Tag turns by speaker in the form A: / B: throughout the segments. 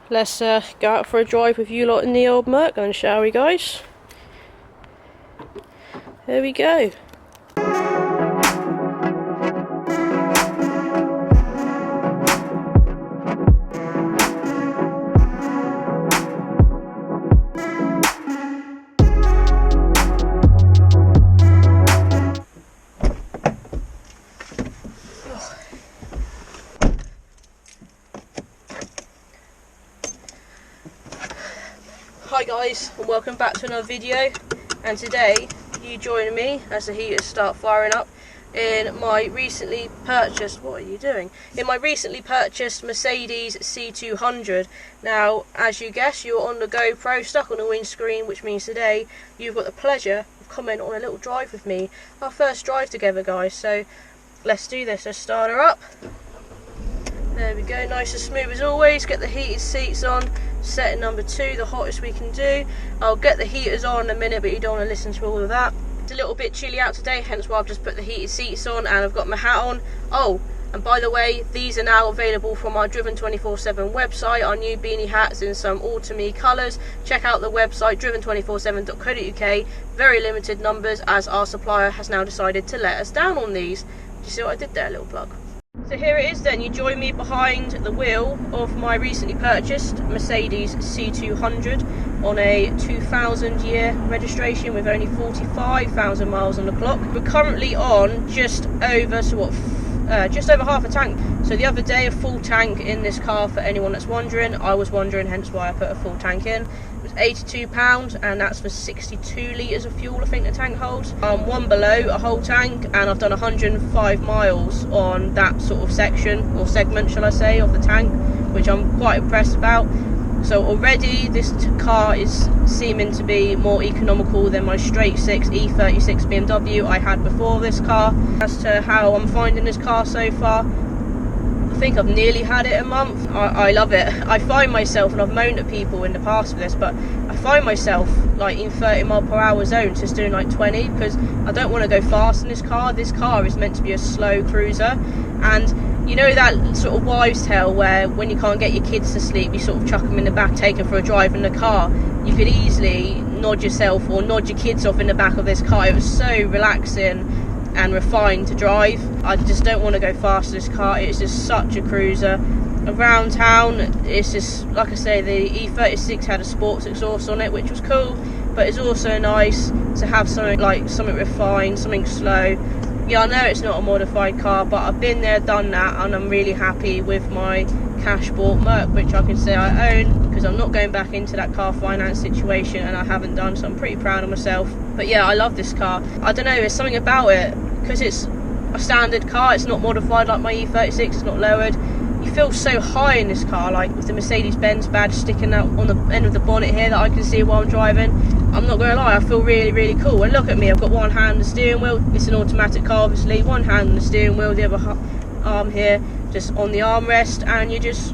A: let's go out for a drive with you lot in the old Merc then, shall we guys? Here we go. Hi guys, and welcome back to another video, and today you join me as the heaters start firing up in my recently purchased, in my recently purchased Mercedes C200. Now, as you guessed, you're on the GoPro stuck on the windscreen, which means today you've got the pleasure of coming on a little drive with me. Our first drive together, guys, so let's do this. Let's start her up. There we go, nice and smooth as always. Get the heated seats on. Setting number 2, the hottest we can do. I'll get the heaters on in a minute, but you don't want to listen to all of that. It's a little bit chilly out today, hence why I've just put the heated seats on and I've got my hat on. Oh, and by the way, these are now available from our Driven 24/7 website, our new beanie hats in some autumny colours. Check out the website, driven247.co.uk. Very limited numbers, as our supplier has now decided to let us down on these. Do you see what I did there, little plug? So here it is then, you join me behind the wheel of my recently purchased Mercedes C200 on a 2000 year registration with only 45,000 miles on the clock. We're currently on just over half a tank. So the other day, a full tank in this car, for anyone that's wondering, I was wondering, hence why I put a full tank in. It was £82, and that's for 62 litres of fuel, I think the tank holds. One below a whole tank, and I've done 105 miles on that sort of section, or segment shall I say, of the tank, which I'm quite impressed about. So already this car is seeming to be more economical than my straight 6 E36 BMW I had before this car. As to how I'm finding this car so far, I think I've nearly had it a month. I love it. I find myself, and I've moaned at people in the past for this, but I find myself like in 30 mile per hour zones, just doing like 20, because I don't want to go fast in this car. This car is meant to be a slow cruiser, and you know that sort of wives' tale where when you can't get your kids to sleep, you sort of chuck them in the back, take them for a drive in the car. You could easily nod yourself or nod your kids off in the back of this car. It was so relaxing and refined to drive. I just don't want to go fast in this car. It's just such a cruiser. Around town, it's just, like I say, the E36 had a sports exhaust on it, which was cool, but it's also nice to have something refined, something slow. Yeah, I know it's not a modified car, but I've been there, done that, and I'm really happy with my cash bought Merc, which I can say I own, because I'm not going back into that car finance situation, and I haven't done, so I'm pretty proud of myself. But yeah, I love this car. I don't know, there's something about it, because it's a standard car, it's not modified like my E36, it's not lowered. You feel so high in this car, like with the Mercedes-Benz badge sticking out on the end of the bonnet here that I can see while I'm driving. I'm not going to lie, I feel really, really cool. And look at me, I've got one hand on the steering wheel. It's an automatic car, obviously. One hand on the steering wheel, the other arm here, just on the armrest, and you're just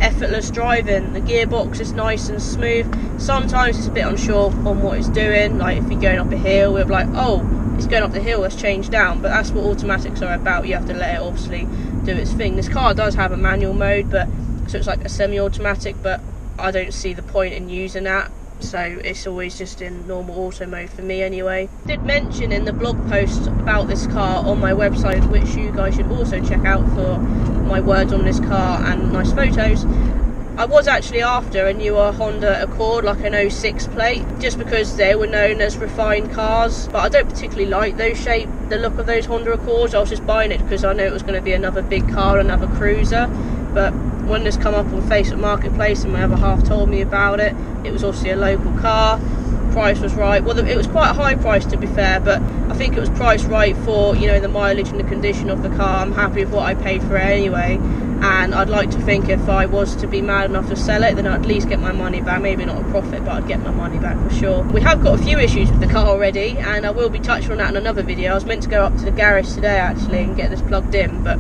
A: effortless driving. The gearbox is nice and smooth. Sometimes it's a bit unsure on what it's doing, like if you're going up a hill, we're like, oh, it's going up the hill, let's change down. But that's what automatics are about. You have to let it obviously do its thing. This car does have a manual mode, but so it's like a semi-automatic, but I don't see the point in using that, so it's always just in normal auto mode for me anyway. I did mention in the blog post about this car on my website, which you guys should also check out for my words on this car and nice photos, I was actually after a newer Honda Accord, like an 06 plate, just because they were known as refined cars, but I don't particularly like the look of those Honda Accords. I was just buying it because I knew it was going to be another big car, another cruiser. But when this come up on Facebook Marketplace and my other half told me about it, it was obviously a local car, price was right. Well, it was quite a high price to be fair, but I think it was priced right for, you know, the mileage and the condition of the car. I'm happy with what I paid for it anyway, and I'd like to think if I was to be mad enough to sell it, then I'd at least get my money back. Maybe not a profit, but I'd get my money back for sure. We have got a few issues with the car already, and I will be touching on that in another video. I was meant to go up to the garage today actually and get this plugged in, but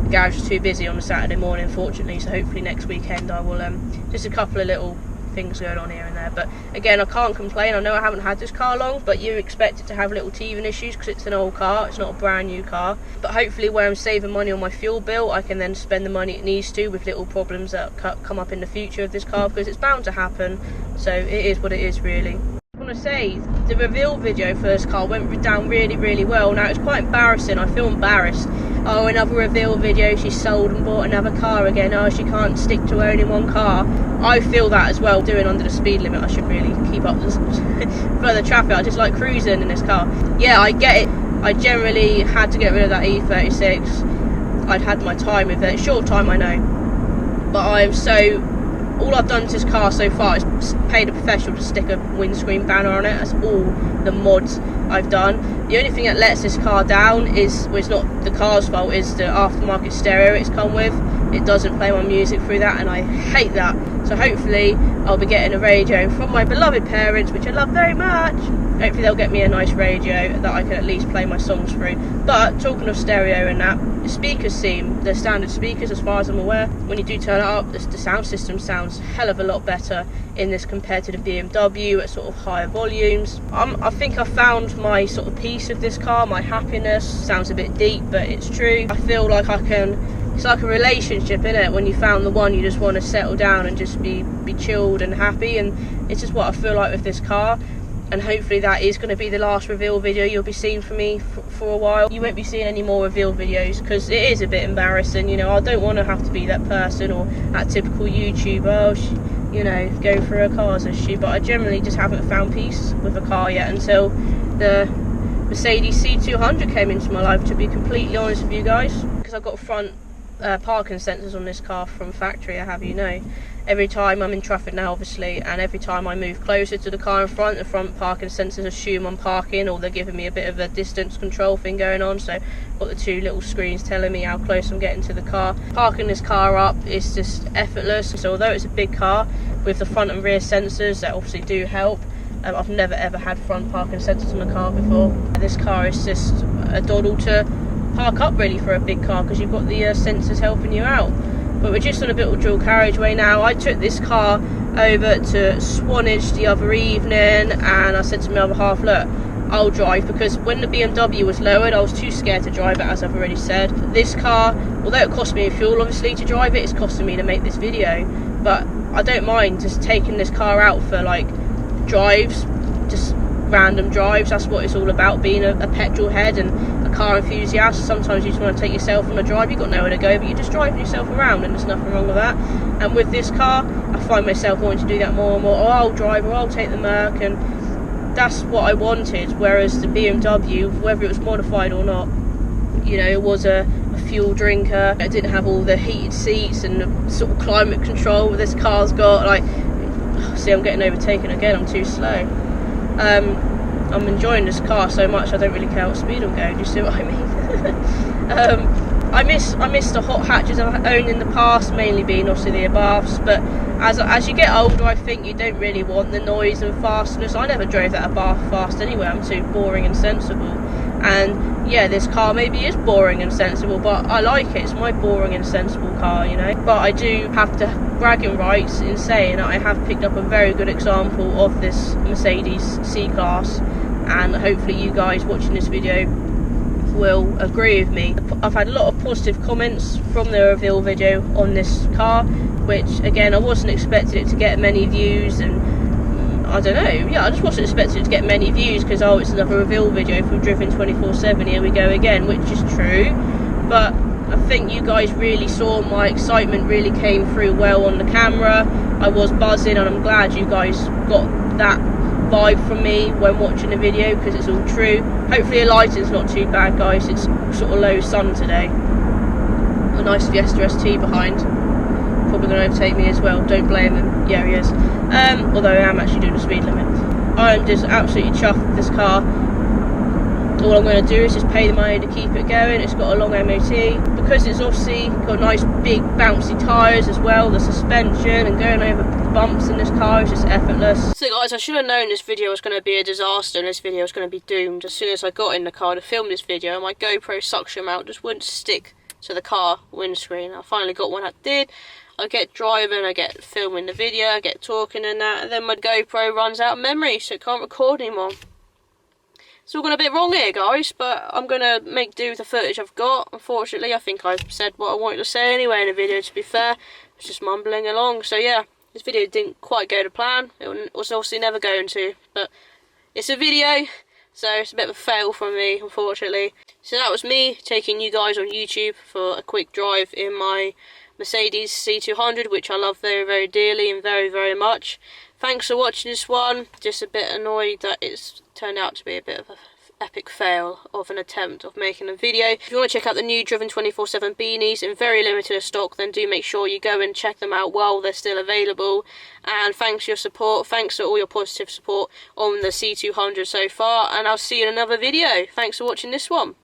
A: the garage was too busy on a Saturday morning, unfortunately, so hopefully next weekend I will, just a couple of little things going on here and there. But again, I can't complain. I know I haven't had this car long, but you expect it to have little teething issues because it's an old car, it's not a brand new car. But hopefully where I'm saving money on my fuel bill, I can then spend the money it needs to with little problems that come up in the future of this car, because it's bound to happen. So it is what it is, really. I want to say the reveal video for this car went down really well. Now, it's quite embarrassing. I feel embarrassed. Oh, another reveal video, she sold and bought another car again. Oh, she can't stick to owning one car. I feel that as well. Doing under the speed limit, I should really keep up further traffic. I just like cruising in this car. Yeah, I get it. I generally had to get rid of that E36. I'd had my time with it. Short time, I know, but all I've done to this car so far is paid a professional to stick a windscreen banner on it. That's all the mods I've done. The only thing that lets this car down is, well, it's not the car's fault, is the aftermarket stereo it's come with. It doesn't play my music through that, and I hate that. So hopefully I'll be getting a radio from my beloved parents, which I love very much. Hopefully they'll get me a nice radio that I can at least play my songs through. But talking of stereo and that, the speakers seem, the standard speakers as far as I'm aware, when you do turn it up, the sound system sounds a hell of a lot better in this compared to the BMW at sort of higher volumes. I think I found my sort of peace with this car, my happiness. Sounds a bit deep, but it's true. I feel like it's like a relationship, innit? When you found the one, you just want to settle down and just be chilled and happy, and it's just what I feel like with this car. And hopefully that is going to be the last reveal video you'll be seeing from me for a while. You won't be seeing any more reveal videos because it is a bit embarrassing, you know. I don't want to have to be that person or that typical YouTuber, you know, go for her cars issue. But I generally just haven't found peace with a car yet until the Mercedes C200 came into my life, to be completely honest with you guys. Because I've got front parking sensors on this car from factory, I have you know. Every time I'm in traffic now, obviously, and every time I move closer to the car in front, the front parking sensors assume I'm parking, or they're giving me a bit of a distance control thing going on. So I've got the two little screens telling me how close I'm getting to the car. Parking this car up is just effortless. So although it's a big car with the front and rear sensors that obviously do help, I've never ever had front parking sensors on a car before. This car is just a doddle to park up really for a big car, because you've got the sensors helping you out. But we're just on a bit of dual carriageway now. I took this car over to Swanage the other evening, and I said to my other half, look, I'll drive, because when the BMW was lowered, I was too scared to drive it, as I've already said. This car, although it cost me fuel obviously to drive it, it's costing me to make this video, but I don't mind just taking this car out for like drives, just random drives. That's what it's all about, being a petrol head and a car enthusiast. Sometimes you just want to take yourself on a drive, you've got nowhere to go, but you're just driving yourself around, and there's nothing wrong with that. And with this car, I find myself wanting to do that more and more. Oh, I'll drive, or I'll take the Merc, and that's what I wanted. Whereas the BMW, whether it was modified or not, you know, it was a fuel drinker. It didn't have all the heated seats and the sort of climate control this car's got. Like, see, I'm getting overtaken again, I'm too slow. I'm enjoying this car so much I don't really care what speed I'm going, do you see what I mean? I miss the hot hatches I've owned in the past, mainly being obviously the Abarths, but as you get older, I think you don't really want the noise and fastness. I never drove that Abarth fast anyway, I'm too boring and sensible. And yeah, this car maybe is boring and sensible, but I like it. It's my boring and sensible car, you know. But I do have to bragging rights in saying that I have picked up a very good example of this Mercedes C-Class, and hopefully you guys watching this video will agree with me. I've had a lot of positive comments from the reveal video on this car, which again, I wasn't expecting it to get many views, and I don't know, yeah, I just wasn't expecting it to get many views because, oh, it's another reveal video from Driven 24/7, here we go again, which is true. But I think you guys really saw my excitement really came through well on the camera. I was buzzing, and I'm glad you guys got that vibe from me when watching the video, because it's all true. Hopefully the lighting's not too bad, guys. It's sort of low sun today. A nice Fiesta ST behind. Probably going to overtake me as well, don't blame him. Yeah, he is. Although I am actually doing the speed limit. I'm just absolutely chuffed with this car. All I'm going to do is just pay the money to keep it going. It's got a long MOT. Because it's obviously got nice big bouncy tyres as well, the suspension and going over the bumps in this car is just effortless. So guys, I should have known this video was going to be a disaster and this video was going to be doomed. As soon as I got in the car to film this video, my GoPro suction mount just wouldn't stick to the car windscreen. I finally got one that did. I get driving, I get filming the video, I get talking and that, and then my GoPro runs out of memory, so it can't record anymore. It's all gone a bit wrong here, guys, but I'm going to make do with the footage I've got. Unfortunately, I think I've said what I wanted to say anyway in the video, to be fair. I was just mumbling along, so yeah, this video didn't quite go to plan. It was obviously never going to, but it's a video, so it's a bit of a fail from me, unfortunately. So that was me taking you guys on YouTube for a quick drive in my Mercedes C200, which I love very, very dearly and very, very much. Thanks for watching this one. Just a bit annoyed that it's turned out to be a bit of an epic fail of an attempt of making a video. If you want to check out the new Driven 24/7 beanies in very limited stock, then do make sure you go and check them out while they're still available. And thanks for your support. Thanks for all your positive support on the C200 so far. And I'll see you in another video. Thanks for watching this one.